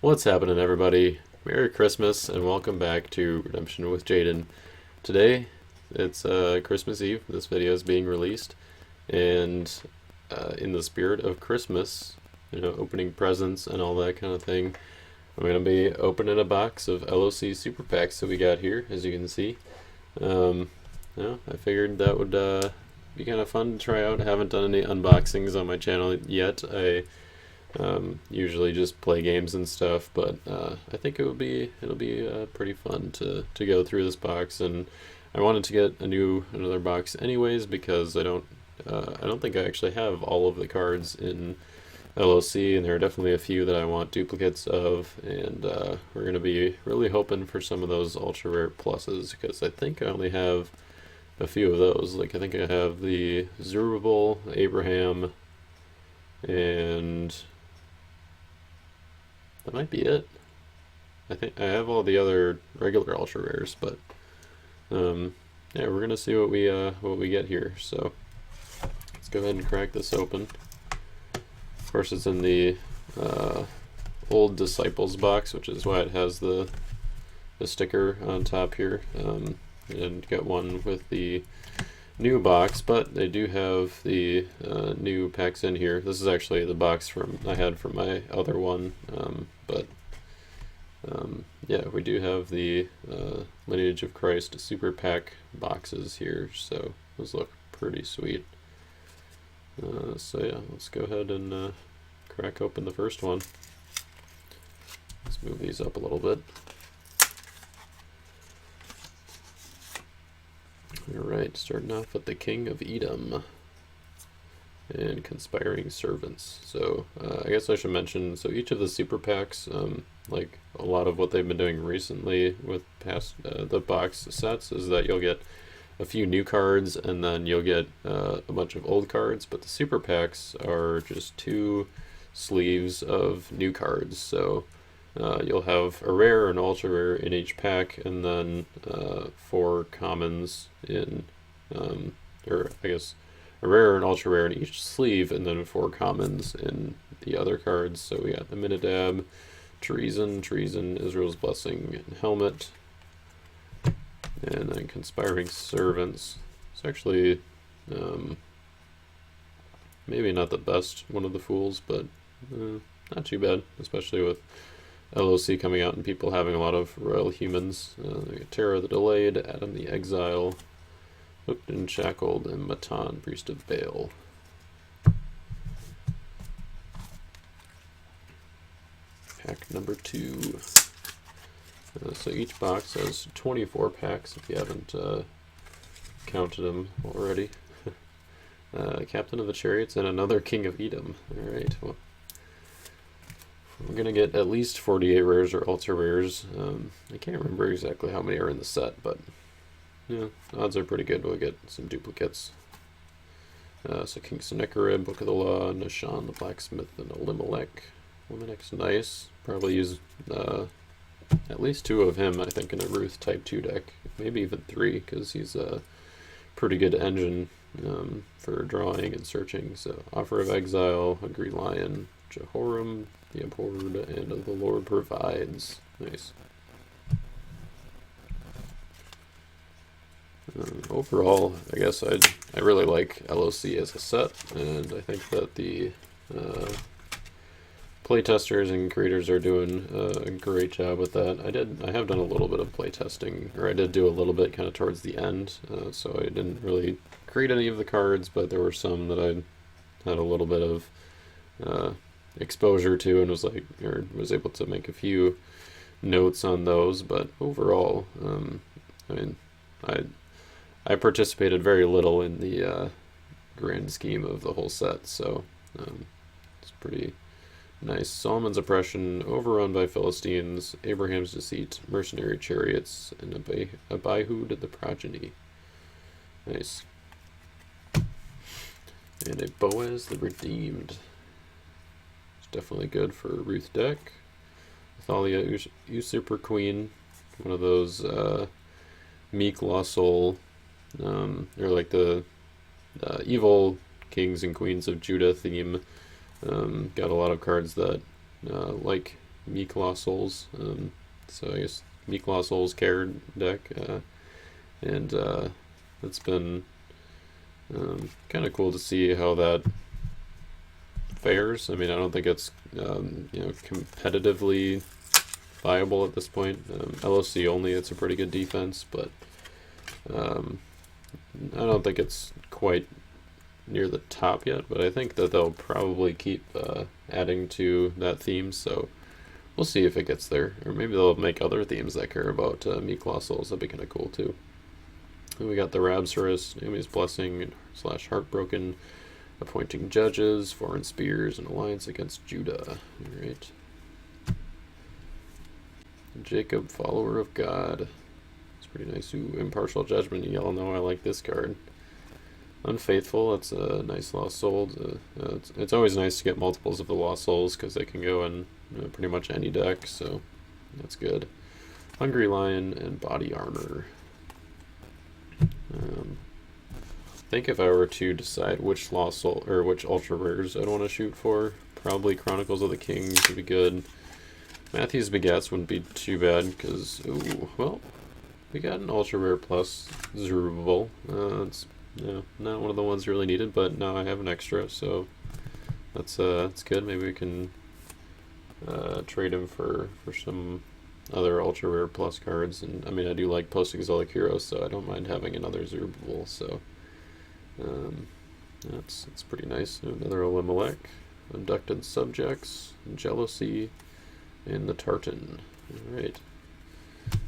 What's happening, everybody? Merry Christmas and welcome back to Redemption with Jaden. Today, it's Christmas Eve. This video is being released, and in the spirit of Christmas, opening presents and all that kind of thing, I'm going to be opening a box of LoC Super Packs that we got here, as you can see. I figured that would be kind of fun to try out. I haven't done any unboxings on my channel yet. I usually just play games and stuff, but I think it'll be pretty fun to go through this box. And I wanted to get another box anyways, because I don't think I actually have all of the cards in LoC, and there are definitely a few that I want duplicates of, and we're gonna be really hoping for some of those ultra rare pluses, because I think I only have a few of those. Like, I think I have the Zerubbabel, Abraham, and that might be it. I think I have all the other regular ultra rares, but yeah, we're gonna see what we get here. So let's go ahead and crack this open. Of course, it's in the old Disciples box, which is why it has the sticker on top here. I didn't get one with the new box, but they do have the new packs in here. This is actually the box I had from my other one, yeah, we do have the Lineage of Christ Super Pack boxes here, so those look pretty sweet. So yeah, let's go ahead and crack open the first one. Let's move these up a little bit. Alright, starting off with the King of Edom and Conspiring Servants. So I guess I should mention, so each of the super packs, like a lot of what they've been doing recently with past the box sets, is that you'll get a few new cards and then you'll get a bunch of old cards, but the super packs are just two sleeves of new cards. So you'll have a rare and ultra rare in each pack, and then 4 commons in, or I guess a rare and ultra rare in each sleeve, and then 4 commons in the other cards. So we got the Minadab, Treason, Israel's Blessing, and Helmet, and then Conspiring Servants. It's actually maybe not the best one of the Fools, but not too bad, especially with LoC coming out and people having a lot of royal humans. Terra the Delayed, Adam the Exile, Hooked and Shackled, and Matan, Priest of Baal. Pack number 2. So each box has 24 packs if you haven't counted them already. Captain of the Chariots and another King of Edom. Alright, well, we're going to get at least 48 rares or ultra rares. I can't remember exactly how many are in the set, but yeah, odds are pretty good we'll get some duplicates. So King Sennacherib, Book of the Law, Nashan the Blacksmith, and Elimelech. Elimelech's nice. Probably use at least 2 of him, I think, in a Ruth Type 2 deck. Maybe even 3, because he's a pretty good engine for drawing and searching. So Offer of Exile, Hungry Lion, Jehoram, the Abhorred, and the Lord Provides. Nice. Overall, I guess I really like LoC as a set, and I think that the playtesters and creators are doing a great job with that. I have done a little bit of playtesting, or I did do a little bit kind of towards the end, so I didn't really create any of the cards, but there were some that I had a little bit of exposure to, and was able to make a few notes on those. But overall, I mean, I participated very little in the grand scheme of the whole set, so it's pretty nice. Solomon's Oppression, Overrun by Philistines, Abraham's Deceit, Mercenary Chariots, and Abihud the Progeny. Nice. And a Boaz the Redeemed. It's definitely good for a Ruth deck. Athalia Usurper Queen, one of those meek lost soul, or like the evil kings and queens of Judah theme. Got a lot of cards that like Colossals. So I guess Colossals care deck, and it's been kind of cool to see how that fares. I mean, I don't think it's competitively viable at this point. LoC only, it's a pretty good defense, but I don't think it's quite near the top yet, but I think that they'll probably keep adding to that theme, so we'll see if it gets there. Or maybe they'll make other themes that care about Colossals. That'd be kind of cool too. And we got the Rabsaurus, Naomi's Blessing / Heartbroken, appointing judges, foreign spears, and alliance against Judah. Alright. Jacob, follower of God. It's pretty nice. Ooh, impartial judgment. Y'all know I like this card. Unfaithful, that's a nice Lost Soul. It's always nice to get multiples of the Lost Souls because they can go in pretty much any deck, so that's good. Hungry Lion and Body Armor. I think if I were to decide which Lost Soul or which Ultra Rares I'd want to shoot for, probably Chronicles of the Kings would be good. Matthew's Begats wouldn't be too bad because, well, we got an Ultra Rare plus Zerubbabel. It's not one of the ones really needed, but now I have an extra, so that's good. Maybe we can trade him for some other Ultra Rare plus cards. And I mean, I do like post-exilic heroes, so I don't mind having another Zerubbabel. So that's pretty nice. Another Elimelech, Abducted Subjects, Jealousy, and the Tartan. All right,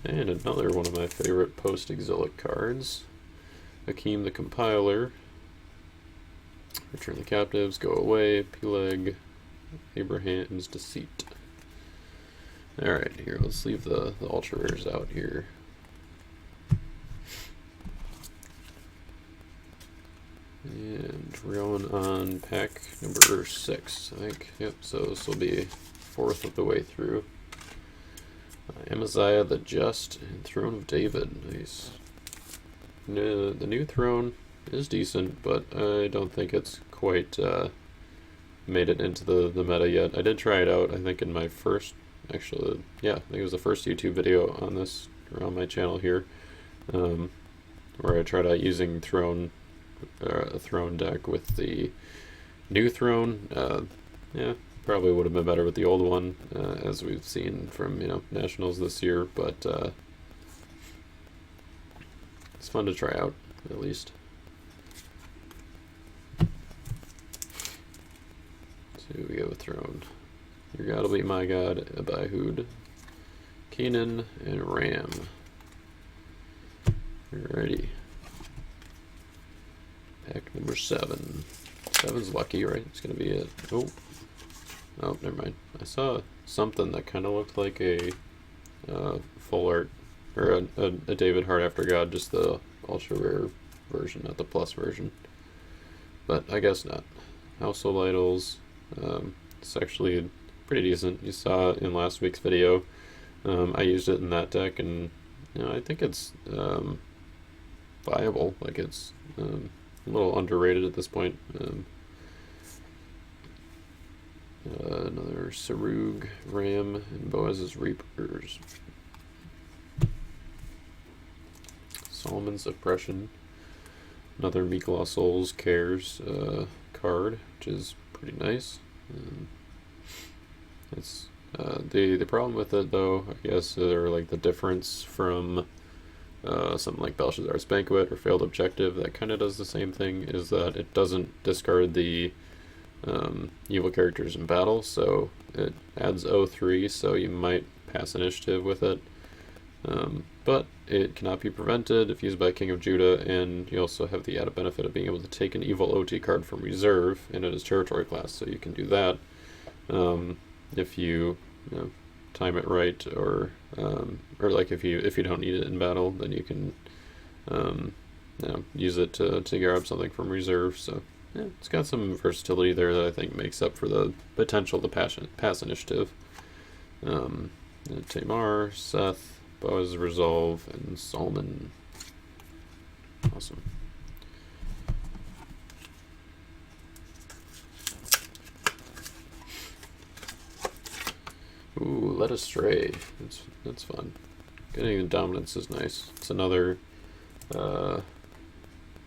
and another one of my favorite post-exilic cards. Hakim the Compiler, Return the Captives, Go Away, Peleg, Abraham's Deceit. Alright, here, let's leave the Ultra Rares out here. And we're going on pack number 6, I think. Yep, so this will be 4th of the way through. Amaziah the Just and Throne of David. Nice. No, the new throne is decent, but I don't think it's quite made it into the meta yet. I did try it out, I think, in my first, actually, yeah, I think it was the first YouTube video on this, or on my channel here, where I tried out using a throne deck with the new throne. Yeah, probably would have been better with the old one, as we've seen from, Nationals this year, but it's fun to try out, at least. So we go with Throne. Your God will be my God, Abihud, Kenan, and Ram. Alrighty. Pack number 7. 7's lucky, right? It's gonna be it. Oh, never mind. I saw something that kind of looked like a full art, or a David Heart After God, just the ultra rare version, not the plus version. But I guess not. Household Idols. It's actually pretty decent. You saw in last week's video. I used it in that deck, and I think it's viable. Like, it's a little underrated at this point. Another Sarug, Ram, and Boaz's Reapers. Solomon's Oppression. Another Mikala Souls Cares card, which is pretty nice. It's the problem with it, though, I guess, or like the difference from something like Belshazzar's Banquet or Failed Objective that kind of does the same thing, is that it doesn't discard the evil characters in battle, so it adds 0-3, so you might pass initiative with it. But it cannot be prevented if used by King of Judah, and you also have the added benefit of being able to take an evil OT card from reserve, and it is territory class, so you can do that if you, time it right, or like if you don't need it in battle, then you can use it to grab something from reserve. So yeah, it's got some versatility there that I think makes up for the potential to pass initiative. Tamar, Seth, Boaz Resolve, and Solomon. Awesome. Ooh, Led Astray. That's fun. Getting the dominance is nice. It's another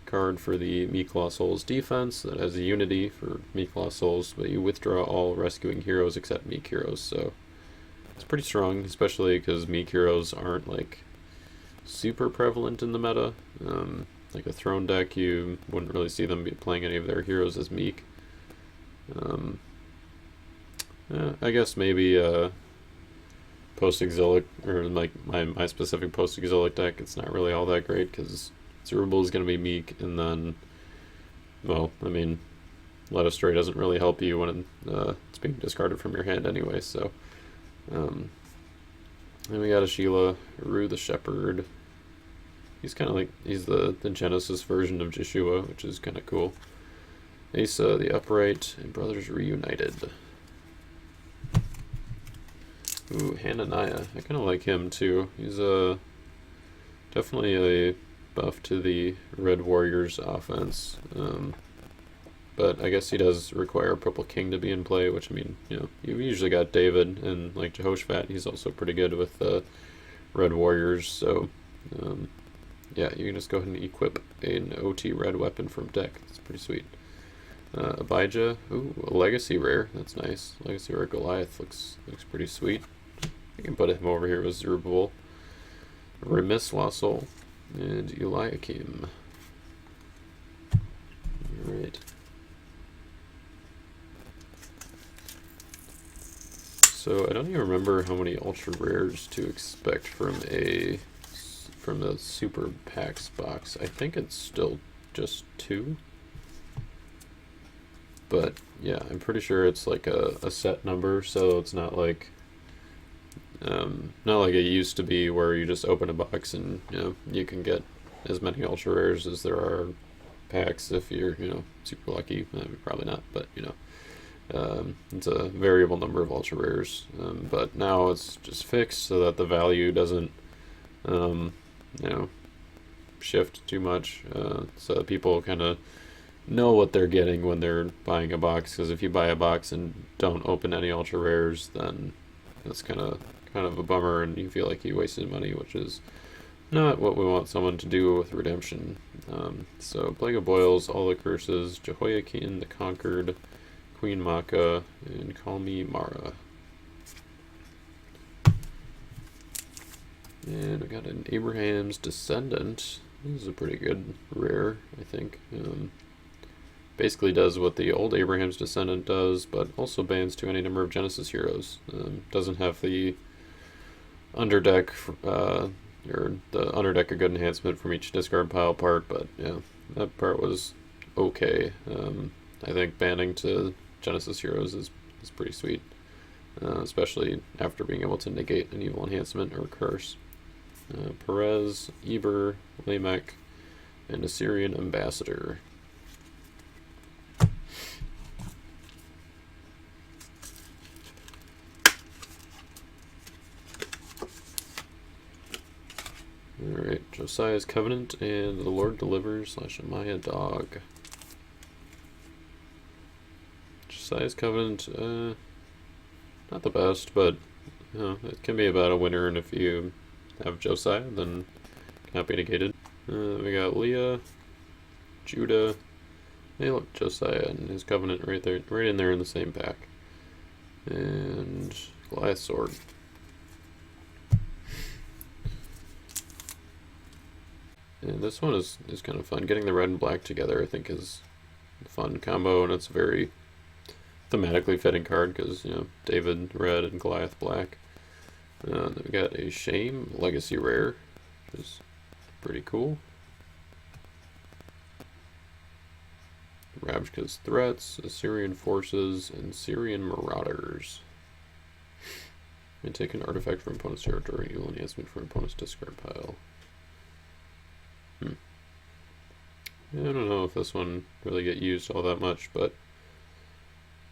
card for the Meek-Law Souls defense that has a unity for Meek-Law Souls, but you withdraw all rescuing heroes except Meek heroes, so it's pretty strong, especially because Meek heroes aren't like super prevalent in the meta. Like a throne deck, you wouldn't really see them be playing any of their heroes as Meek. I guess maybe post-exilic, or like my specific post-exilic deck, it's not really all that great because Zerubbabel is going to be Meek, and then, well, I mean, Led Astray doesn't really help you when it's being discarded from your hand anyway, so. Then we got a Sheila, Rue the Shepherd. He's kind of like, he's the Genesis version of Jeshua, which is kind of cool. Asa the Upright, and Brothers Reunited. Ooh, Hananiah. I kind of like him too. He's definitely a buff to the Red Warriors offense. But I guess he does require Purple King to be in play, which, I mean, you know, you've usually got David, and like Jehoshaphat, he's also pretty good with Red Warriors, so yeah, you can just go ahead and equip an OT red weapon from deck. That's pretty sweet. Abijah, ooh, a Legacy Rare, that's nice. Legacy Rare Goliath looks pretty sweet. You can put him over here with Zerubbabel, Remiss Wassel, and Eliakim. Alright. So I don't even remember how many ultra rares to expect from the Super Packs box. I think it's still just 2. But yeah, I'm pretty sure it's like a set number, so it's not like it used to be where you just open a box and, you know, you can get as many ultra rares as there are packs if you're, you know, super lucky. Probably not, but, you know, it's a variable number of ultra rares. But now it's just fixed so that the value doesn't, you know, shift too much, so that people kind of know what they're getting when they're buying a box. Because if you buy a box and don't open any ultra rares, then that's kind of a bummer, and you feel like you wasted money, which is not what we want someone to do with Redemption. So Plague of Boils, All the Curses, Jehoiakim the Conquered, Queen Maka, and Call Me Mara. And we got an Abraham's Descendant. This is a pretty good rare, I think. Basically does what the old Abraham's Descendant does, but also bans to any number of Genesis heroes. Doesn't have the underdeck, or the underdeck a good enhancement from each discard pile part, but yeah, that part was okay. I think banning to Genesis heroes is pretty sweet, especially after being able to negate an evil enhancement or curse. Perez, Eber, Lamech, and Assyrian Ambassador. Alright, Josiah's Covenant and the Lord Delivers / Amaya Dog. Josiah's Covenant, not the best, but you know, it can be about a winner, and if you have Josiah, then it cannot be negated. We got Leah, Judah. Hey, look, Josiah and his Covenant right there, right in there in the same pack. And Goliath Sword. And this one is kind of fun. Getting the red and black together, I think, is a fun combo, and it's a very thematically fitting card because, you know, David red and Goliath black. Then we got a Shame Legacy Rare, which is pretty cool. Ravka's Threats, Assyrian Forces, and Syrian Marauders. And take an artifact from opponent's territory, evil enhancement from opponent's discard pile. I don't know if this one really get used all that much, but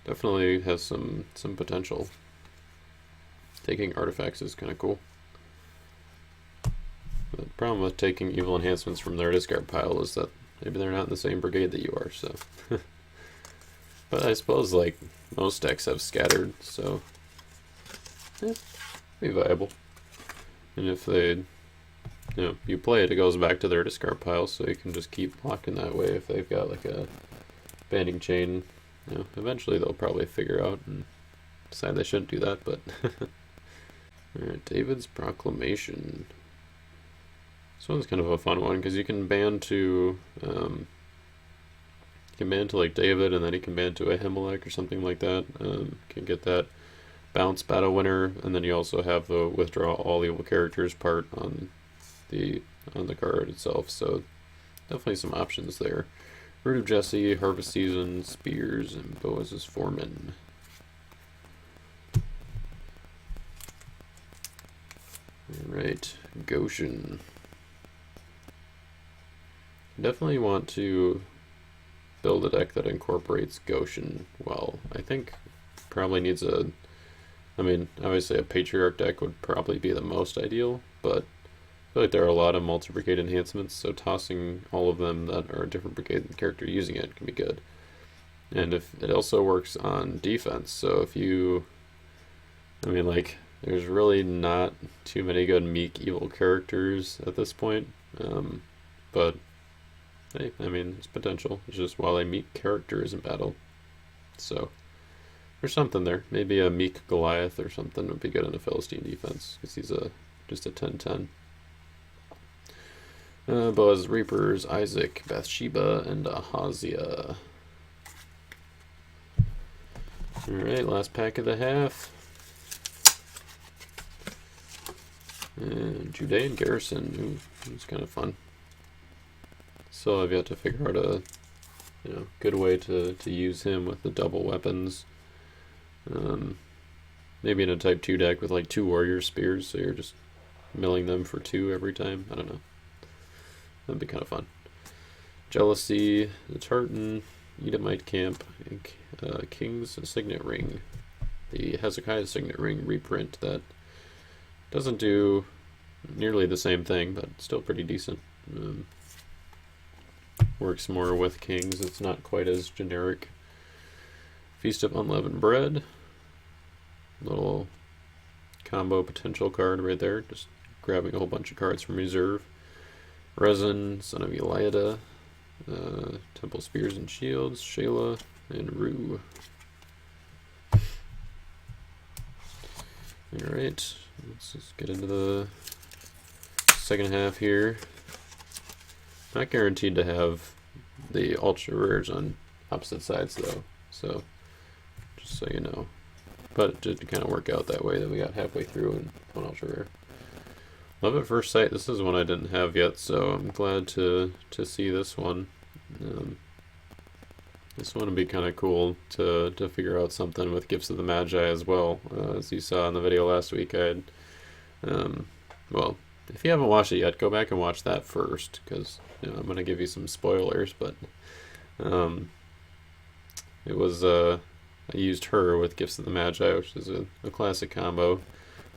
definitely has some potential. Taking artifacts is kind of cool. The problem with taking evil enhancements from their discard pile is that maybe they're not in the same brigade that you are, so. But I suppose, like, most decks have scattered, so be viable. And if they, you play it, it goes back to their discard pile, so you can just keep blocking that way if they've got like a banding chain. Eventually they'll probably figure out and decide they shouldn't do that, but alright, David's Proclamation. This one's kind of a fun one because you can ban to like David, and then he can ban to Ahimelech or something like that. Can get that bounce battle winner, and then you also have the withdraw all evil characters part on the card itself. So definitely some options there. Root of Jesse, Harvest Season, Spears, and Boaz's Foreman. Alright, Goshen. Definitely want to build a deck that incorporates Goshen well. I think probably needs obviously a Patriarch deck would probably be the most ideal, but I feel like there are a lot of multi-brigade enhancements, so tossing all of them that are a different brigade character using it can be good. And if it also works on defense, so if you, there's really not too many good meek evil characters at this point, but hey, it's potential. It's just while a meek character is in battle, so there's something there. Maybe a meek Goliath or something would be good in a Philistine defense because he's just a 10/10. Boaz, Reapers, Isaac, Bathsheba, and Ahaziah. Alright, last pack of the half. And Judean Garrison. Ooh, it's kind of fun. So I've yet to figure out a good way to use him with the double weapons. Maybe in a type 2 deck with like 2 warrior spears, so you're just milling them for 2 every time. I don't know. That'd be kind of fun. Jealousy, the Tartan, Edomite Camp, King's Signet Ring. The Hezekiah Signet Ring reprint that doesn't do nearly the same thing, but still pretty decent. Works more with kings. It's not quite as generic. Feast of Unleavened Bread. Little combo potential card right there. Just grabbing a whole bunch of cards from reserve. Resin, Son of Eliada. Temple Spears and Shields. Shayla, and Rue. Alright, let's just get into the second half here. Not guaranteed to have the ultra rares on opposite sides though, so just so you know. But it did kind of work out that way that we got halfway through and one ultra rare. Love at First Sight. This is one I didn't have yet, so I'm glad to see this one. This one would be kind of cool to figure out something with Gifts of the Magi as well. As you saw in the video last week, I had, well, if you haven't watched it yet, go back and watch that first, because I'm going to give you some spoilers, but it was, I used her with Gifts of the Magi, which is a classic combo.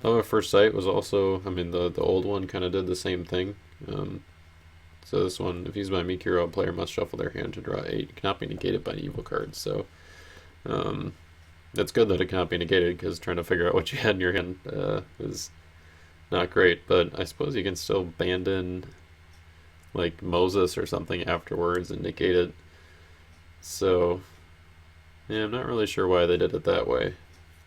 Love at First Sight was also, the old one kind of did the same thing. So this one, if used by a meek hero, a player must shuffle their hand to draw 8. It cannot be negated by an evil card. So that's good that it cannot be negated, because trying to figure out what you had in your hand is not great. But I suppose you can still band in like Moses or something afterwards and negate it. So yeah, I'm not really sure why they did it that way,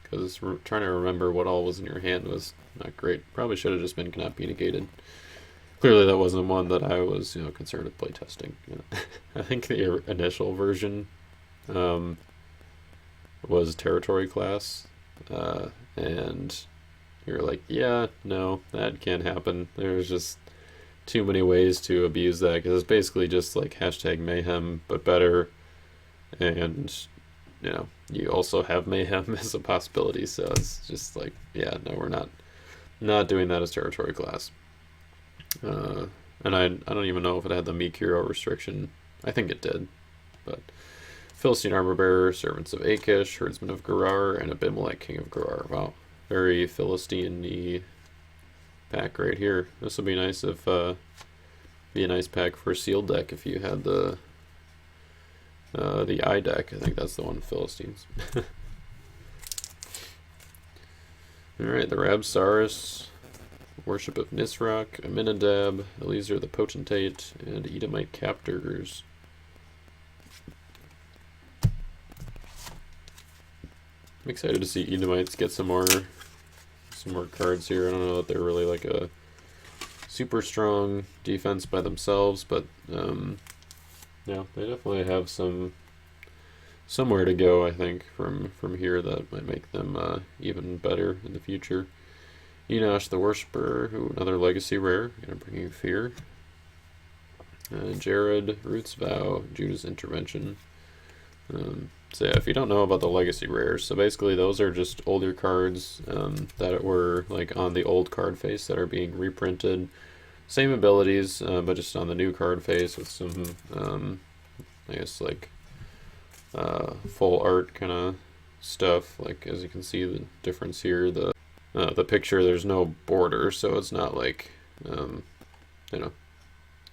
because trying to remember what all was in your hand was not great. Probably should have just been cannot be negated. Clearly that wasn't one that I was concerned with playtesting. I think the initial version was territory class, and you're like, yeah, no, that can't happen. There's just too many ways to abuse that, because it's basically just like hashtag mayhem but better, and you also have mayhem as a possibility. So it's just like, yeah, no, we're not doing that as territory class. And I don't even know if it had the meek hero restriction. I think it did. But Philistine Armor Bearer, Servants of Achish, Herdsman of Gerar, and Abimelech, King of Gerar. Wow, very Philistine-y pack right here. This would be nice if be a nice pack for a sealed deck if you had the eye deck. I think that's the one, Philistines. Alright, the Rabsaurus, Worship of Nisroch, Aminadab, Eliezer the Potentate, and Edomite Captors. I'm excited to see Edomites get some more cards here. I don't know that they're really like a super strong defense by themselves, but yeah, they definitely have somewhere to go, I think, from here that might make them even better in the future. Enosh the Worshipper, another legacy rare, gonna bring you fear. Jared, Root's Vow, Judah's Intervention. So yeah, if you don't know about the legacy rares, so basically those are just older cards that were like on the old card face that are being reprinted. Same abilities, but just on the new card face with some, I guess like full art kind of stuff. Like as you can see the difference here, the picture, there's no border, so it's not like you know,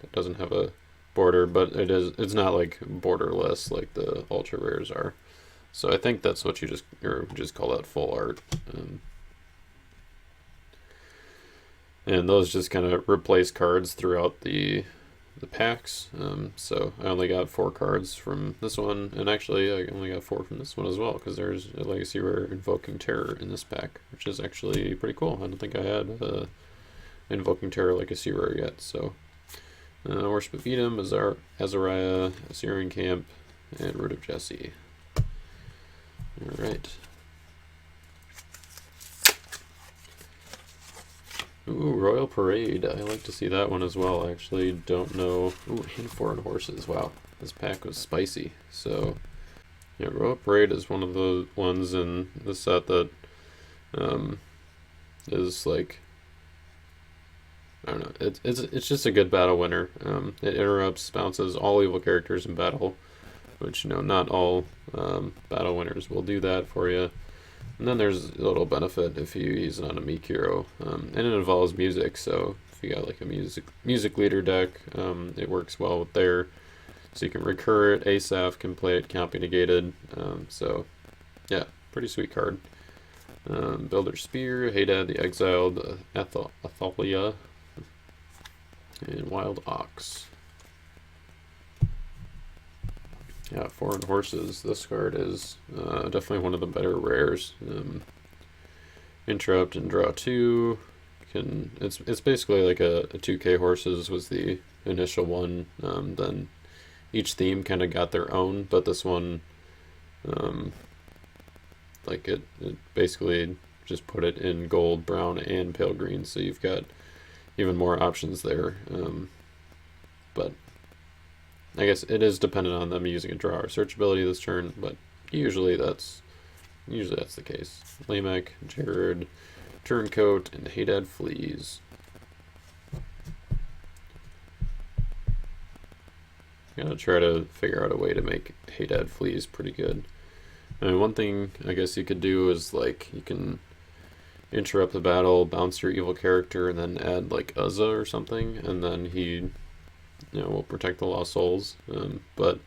it doesn't have a border, but it's not like borderless like the ultra rares are. So I think that's what you just call that full art. And those just kind of replace cards throughout the packs. So I only got 4 cards from this one, and actually I only got 4 from this one as well, because there's a legacy rare Invoking Terror in this pack, which is actually pretty cool. I don't think I had Invoking Terror legacy rare yet. So Worship of Edom, Azariah, Assyrian Camp, and Root of Jesse. Alright. Ooh, Royal Parade. I like to see that one as well. I actually don't know. Ooh, and Foreign Horses. Wow, this pack was spicy. So, yeah, Royal Parade is one of the ones in the set that is like, I don't know. It's just a good battle winner. It interrupts, bounces all evil characters in battle, which, you know, not all battle winners will do that for you. And then there's a little benefit if you use it on a meek hero, and it involves music. So if you got like a music leader deck, it works well with there. So you can recur it. Asaph can play it, can't be negated. So yeah, pretty sweet card. Builder Spear, Hadad the Exiled, Athalia, and Wild Ox. Yeah, Foreign Horses. This card is definitely one of the better rares. Interrupt and draw 2. It's basically like a 2K Horses was the initial one. Then each theme kind of got their own, but this one, like it basically just put it in gold, brown, and pale green. So you've got even more options there. But I guess it is dependent on them using a draw or search ability this turn, but usually that's the case. Lamech, Jared, Turncoat, and Hadad Fleas. I'm gonna try to figure out a way to make Hadad Fleas pretty good. I mean, one thing I guess you could do is like you can interrupt the battle, bounce your evil character, and then add like Uzzah or something, and then he, you know, will protect the lost souls. But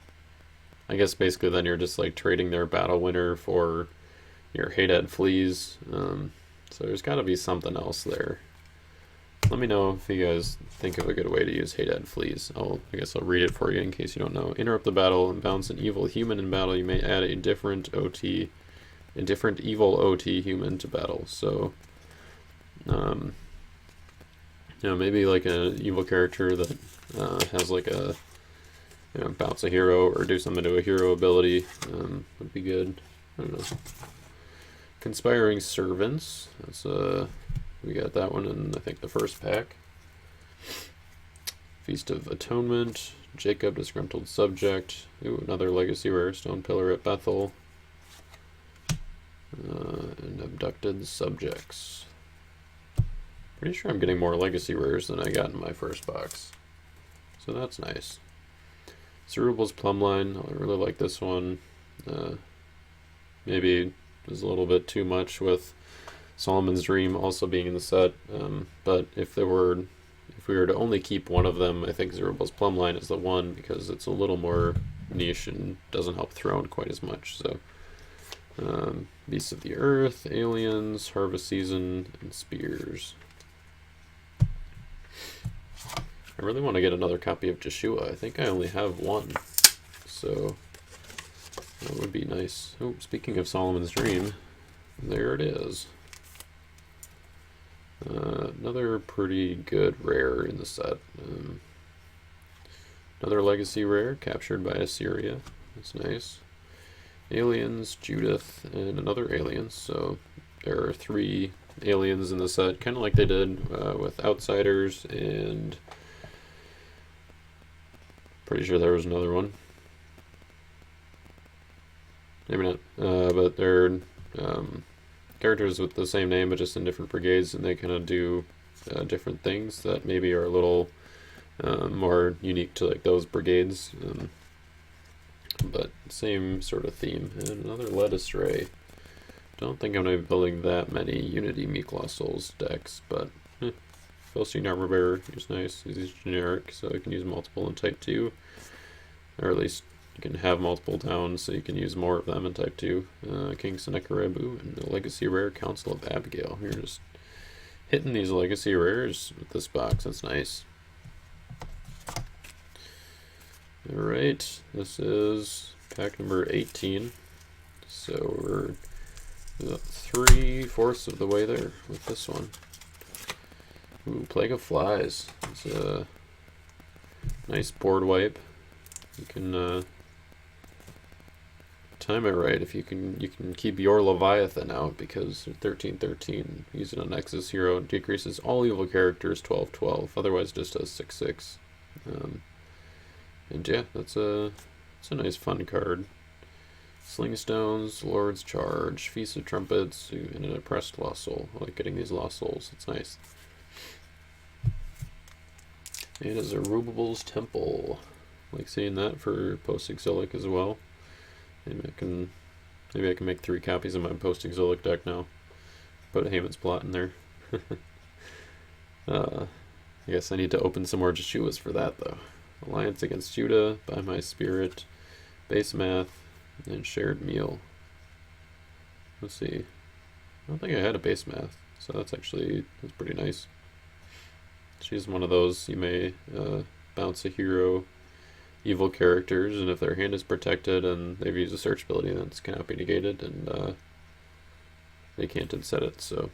I guess basically then you're just like trading their battle winner for your Hadad Fleas. So there's got to be something else there. Let me know if you guys think of a good way to use Hadad Fleas. I guess I'll read it for you in case you don't know. Interrupt the battle and bounce an evil human in battle. You may add a different evil OT human to battle. So, you know, maybe like an evil character that has like a, you know, bounce a hero or do something to a hero ability would be good. I don't know. Conspiring Servants. That's we got that one in I think the first pack. Feast of Atonement. Jacob, Disgruntled Subject. Ooh, another legacy rare. Stone Pillar at Bethel. And Abducted Subjects. Pretty sure I'm getting more legacy rares than I got in my first box, so that's nice. Cerebral's Plumbline. I really like this one. Maybe it was a little bit too much with Solomon's Dream also being in the set, but if we were to only keep one of them, I think Cerebral's Plumbline is the one because it's a little more niche and doesn't help Throne quite as much. So Beasts of the Earth, Aliens, Harvest Season, and Spears. I really want to get another copy of Joshua. I think I only have one, so that would be nice. Oh, speaking of Solomon's Dream, there it is. Another pretty good rare in the set. Another legacy rare captured by Assyria. That's nice. Aliens, Judith, and another alien. So there are 3 aliens in the set, kind of like they did with Outsiders, and pretty sure there was another one. Maybe not, but they're characters with the same name but just in different brigades, and they kind of do different things that maybe are a little more unique to like those brigades, but same sort of theme. And another Led Astray. Don't think I'm going to be building that many Unity Meek Souls decks, but Philistine Armor Bearer is nice. He's generic, so I can use multiple in Type 2, or at least you can have multiple towns, so you can use more of them in Type 2. King Sennacherib and the Legacy Rare Council of Abigail. You're just hitting these Legacy Rares with this box. That's nice. Alright, this is pack number 18. So we're 3/4 of the way there with this one. Ooh, Plague of Flies. It's a nice board wipe. You can time it right if you can keep your Leviathan out, because 13/13 using a Nexus hero decreases all evil characters 12/12. Otherwise just does 6/6. And yeah, that's a nice fun card. Slingstones, Lord's Charge, Feast of Trumpets, and an Oppressed Lost Soul. I like getting these Lost Souls. It's nice. And a Zerubbabel's Temple. I like seeing that for post-exilic as well. Maybe I can make 3 copies of my post-exilic deck now. Put a Haman's Plot in there. I guess I need to open some more Joshuas for that though. Alliance Against Judah, By My Spirit, Base Math, and Shared Meal. Let's see. I don't think I had a Base Math, so that's pretty nice. She's one of those, you may bounce a hero evil characters, and if their hand is protected and they've used a search ability, then it cannot be negated, and they can't inset it, so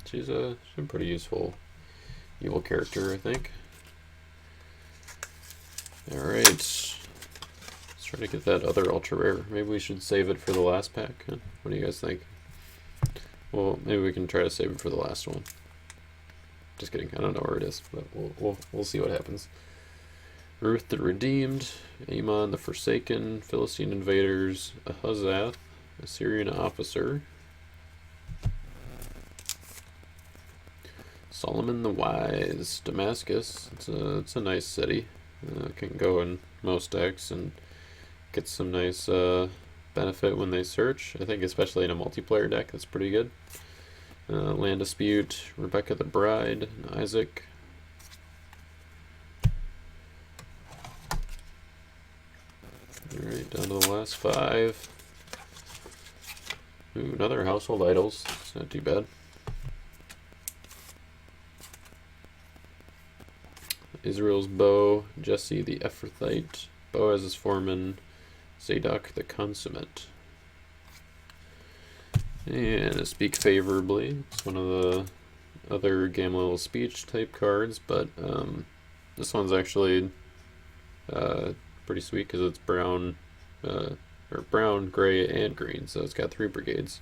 she's a pretty useful evil character, I think. Alright, let's try to get that other ultra rare. Maybe we should save it for the last pack, huh? What do you guys think? Well, maybe we can try to save it for the last one. Just kidding, I don't know where it is, but we'll see what happens. Ruth the Redeemed, Amon the Forsaken, Philistine Invaders, Ahazath, Assyrian Officer, Solomon the Wise, Damascus. It's a nice city. Can go in most decks and get some nice benefit when they search. I think especially in a multiplayer deck, that's pretty good. Land Dispute, Rebecca the Bride, and Isaac. Alright, down to the last 5. Ooh, another Household Idols. It's not too bad. Israel's Bow, Jesse the Ephrathite, Boaz's Foreman, Zadok the Consummate. And a Speak Favorably. It's one of the other Gamaliel Speech type cards, but this one's actually pretty sweet because it's brown, gray, and green, so it's got 3 brigades.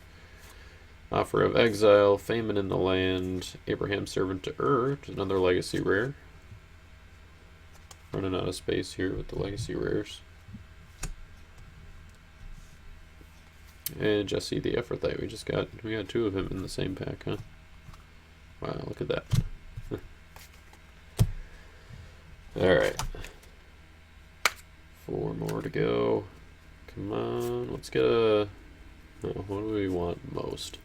Offer of Exile, Famine in the Land, Abraham's Servant to Ur, which is another legacy rare. Running out of space here with the legacy rares. And Jesse the Ephrathite. We got 2 of him in the same pack, huh? Wow, look at that. Alright. 4 more to go. Come on, let's get a... Oh, what do we want most?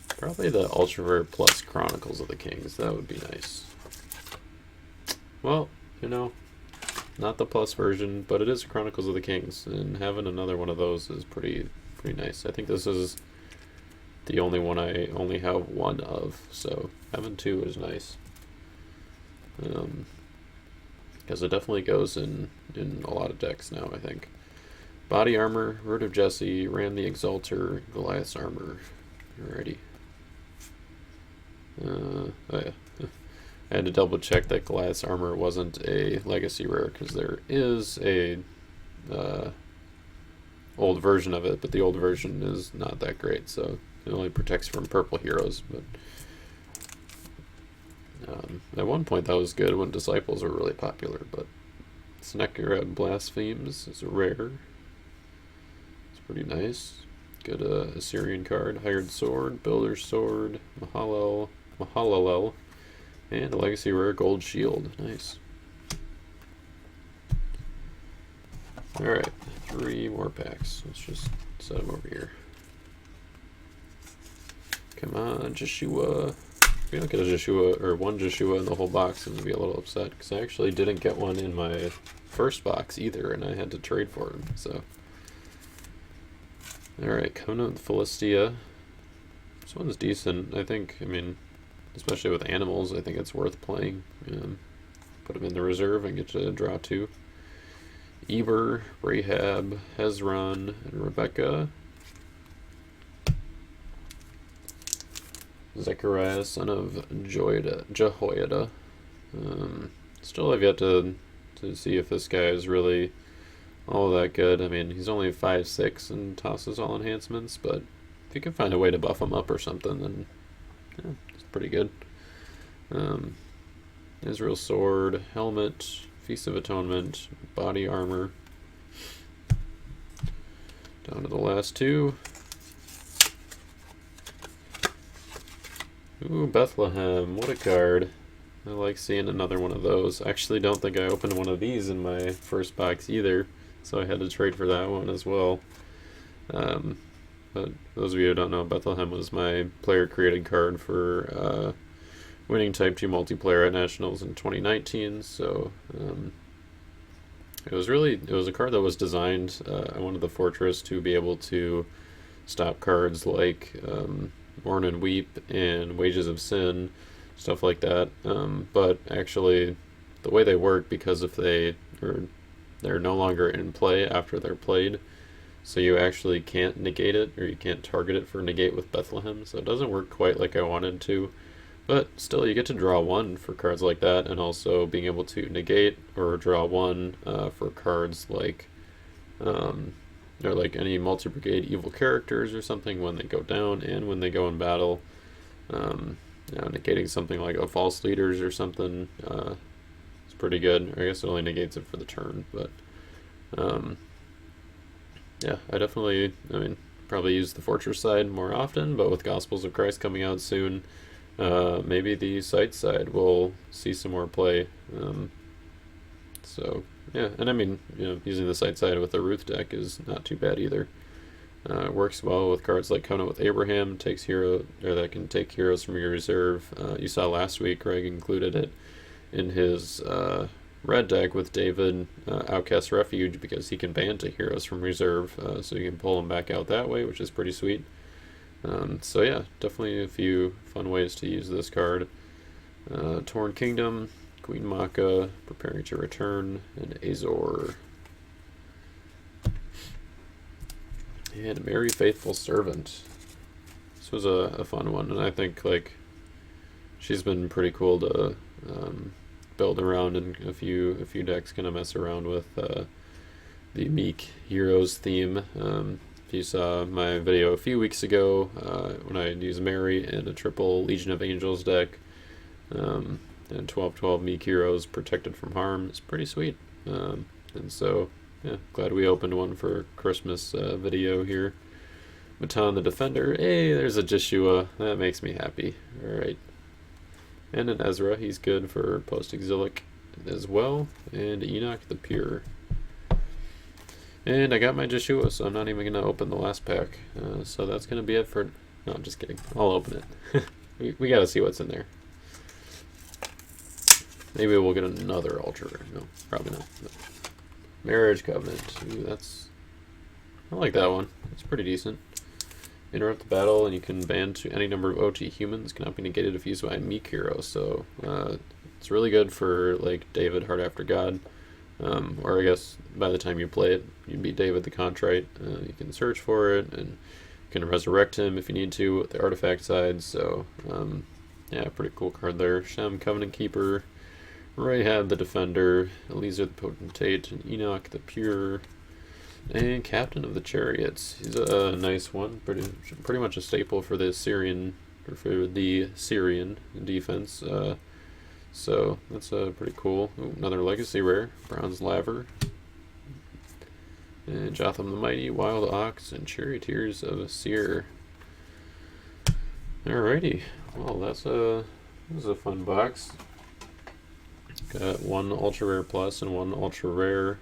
Probably the Ultra Rare Plus Chronicles of the Kings. That would be nice. Well, you know, not the plus version, but it is Chronicles of the Kings, and having another one of those is pretty nice. I think this is the only one I only have one of, so having two is nice. Because it definitely goes in a lot of decks now, I think. Body Armor, Root of Jesse, Ram the Exalter, Goliath's Armor. Alrighty. Oh yeah. I had to double check that Goliath's Armor wasn't a legacy rare, because there is a old version of it, but the old version is not that great, so it only protects from purple heroes. But at one point that was good when Disciples were really popular, but Sennacherib Blasphemes is a rare. It's pretty nice. Good Assyrian card, Hired Sword, Builder's Sword, Mahalalel, and a legacy rare Gold Shield. Nice. Alright, 3 more packs. Let's just set them over here. Come on, Joshua. If we don't get a Joshua, or one Joshua in the whole box, I'm going to be a little upset, because I actually didn't get one in my first box either, and I had to trade for him, so. Alright, Covenant with Philistia. This one's decent, I think. I mean, especially with animals, I think it's worth playing. Put them in the reserve and get to draw 2. Eber, Rahab, Hezron, and Rebecca. Zechariah, son of Jehoiada. Still have yet to see if this guy is really all that good. I mean, he's only 5'6" and tosses all enhancements, but if you can find a way to buff him up or something, then yeah, it's pretty good. Israel Sword, Helmet, Feast of Atonement, Body Armor. Down to the last 2. Ooh, Bethlehem, what a card. I like seeing another one of those. I actually don't think I opened one of these in my first box either, so I had to trade for that one as well. But those of you who don't know, Bethlehem was my player-created card for winning Type 2 multiplayer at Nationals in 2019, so it was a card that was designed. I wanted the Fortress to be able to stop cards like Mourn and Weep and Wages of Sin, stuff like that. But actually, the way they work, because if they're no longer in play after they're played, so you actually can't negate it, or you can't target it for negate with Bethlehem, so it doesn't work quite like I wanted to. But still, you get to draw 1 for cards like that, and also being able to negate or draw 1 for cards like or like any multi-brigade evil characters or something when they go down and when they go in battle. Negating something like a false leaders or something is pretty good. I guess it only negates it for the turn, but yeah, I mean, probably use the Fortress side more often, but with Gospels of Christ coming out soon, maybe the Sight side will see some more play. So yeah, and I mean, using the Sight side with the Ruth deck is not too bad either. It works well with cards like Covenant with Abraham, that can take heroes from your reserve. You saw last week Greg included it in his red deck with David, Outcast Refuge, because he can ban to heroes from reserve, so you can pull them back out that way, which is pretty sweet. So yeah, definitely a few fun ways to use this card. Torn Kingdom, Queen Maka, Preparing to Return, and Azor. And Mary Faithful Servant. This was a fun one, and I think like she's been pretty cool to build around in a few decks. Gonna mess around with the Meek Heroes theme. If you saw my video a few weeks ago when I used Mary in a triple Legion of Angels deck, and 12/12 Meek Heroes protected from harm, it's pretty sweet. And so yeah, glad we opened one for Christmas video here. Matan the Defender. Hey, there's a Joshua. That makes me happy. Alright. And an Ezra. He's good for post-exilic as well. And Enoch the Pure. And I got my Joshua, so I'm not even going to open the last pack. So that's going to be it for... No, I'm just kidding. I'll open it. we got to see what's in there. Maybe we'll get another ultra rare. No, probably not. But Marriage Covenant. Ooh, I like that one. It's pretty decent. Interrupt the battle, and you can ban to any number of OT humans. Cannot be negated if used by a meek hero. So it's really good for like David, Heart After God. Or I guess by the time you play it, you beat David the Contrite. You can search for it, and you can resurrect him if you need to with the artifact side. So yeah, pretty cool card there. Shem, Covenant Keeper, Rahab the Defender, Eliezer the Potentate, and Enoch the Pure, and Captain of the Chariots. He's a nice one, pretty much a staple for the Syrian defense. So that's pretty cool. Ooh, another legacy rare, Bronze Laver, and Jotham the Mighty, Wild Ox, and Charioteers of Seer. Alrighty, well that was a fun box. Got one ultra rare plus and one ultra rare,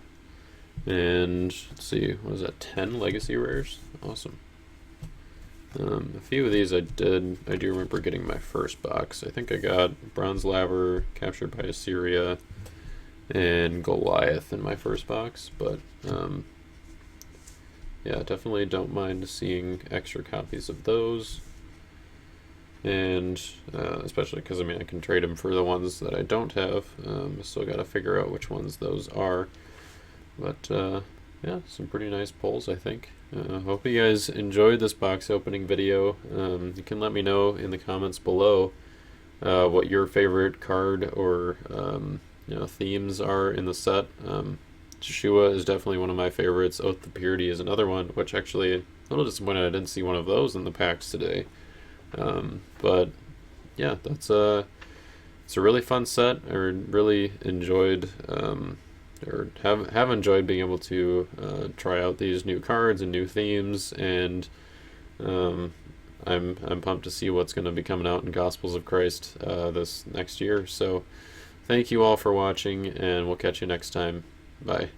and let's see, what was that? 10 legacy rares. Awesome. A few of these I do remember getting my first box. I think I got Bronze Laver, Captured by Assyria, and Goliath in my first box, but yeah, definitely don't mind seeing extra copies of those, and especially because I mean I can trade them for the ones that I don't have. Still got to figure out which ones those are, but yeah, some pretty nice pulls, I think. Hope you guys enjoyed this box opening video. You can let me know in the comments below what your favorite card or themes are in the set. Joshua is definitely one of my favorites. Oath of Purity is another one, which actually a little disappointed I didn't see one of those in the packs today. But yeah, it's a really fun set. I really enjoyed or have enjoyed being able to try out these new cards and new themes, and I'm pumped to see what's going to be coming out in Gospels of Christ this next year. So thank you all for watching, and we'll catch you next time. Bye.